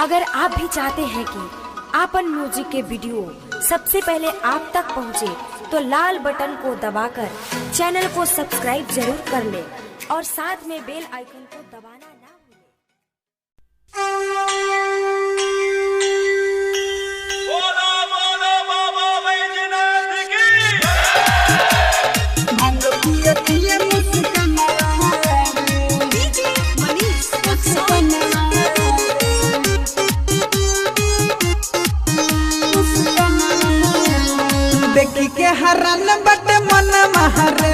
अगर आप भी चाहते हैं कि आपन म्यूजिक के वीडियो सबसे पहले आप तक पहुंचे, तो लाल बटन को दबाकर चैनल को सब्सक्राइब जरूर कर ले और साथ में बेल आइकन को दबाना ना भूलें। देखी के हरन बट मन महरे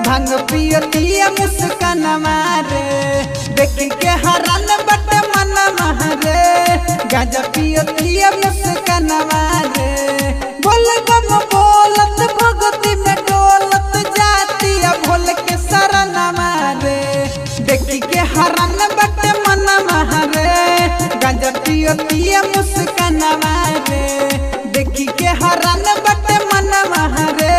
भांग पियतिया मुस्कान मारे। देखी के हरन बट मन महरे गाजा पियतिया मुस्कान मारे। बोल बम बोलत भगती में डोलत जाती भोल के शरण मारे। देखी के हरन बट मन महरे गाजा पियतिया मुस्कान मारे। देखी के हरन बट मन महरे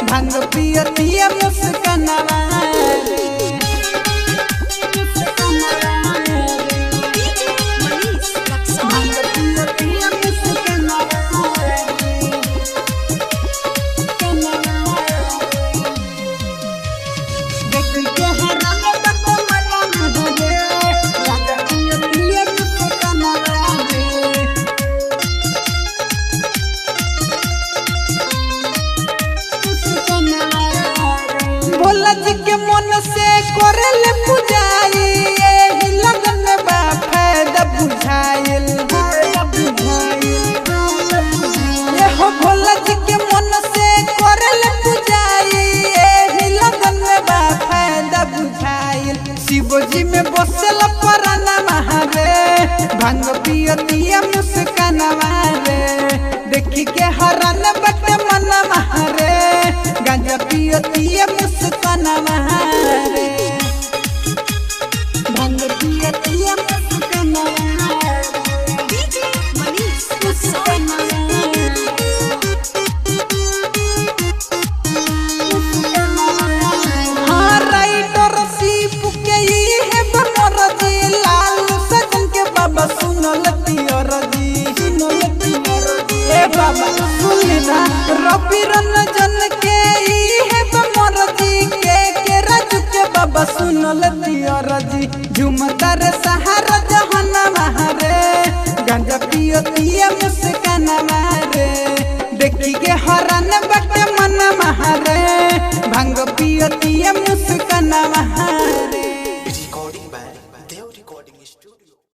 भांग पियतिया मुस्कान मारे। भोला जी के मन से करल पुजाई एही लगन बा फायदा बुझाइल। ये हो भोला जी के मन से करल पुजाई एही लगन बा फायदा बुझाइल। शिव जी में बसल प्राण महरे भांग पियतिया मुस्कान मारे। देखी के हरन बट मन महरे गांजा पियतिया मुस्कान मारे। भांग पियतिया मुस्कान मारे। हाँ राइटर सीप के ये है बमरजी लाल सजन के बाबा सुनल तियरजी। ए बाबा सुन ना रवि रंजन के ये है बमरजी के राजू के बाबा सुनल तियरजी। झुमता रे सहारा जहान महरे गांजा पियतिया मुस्कान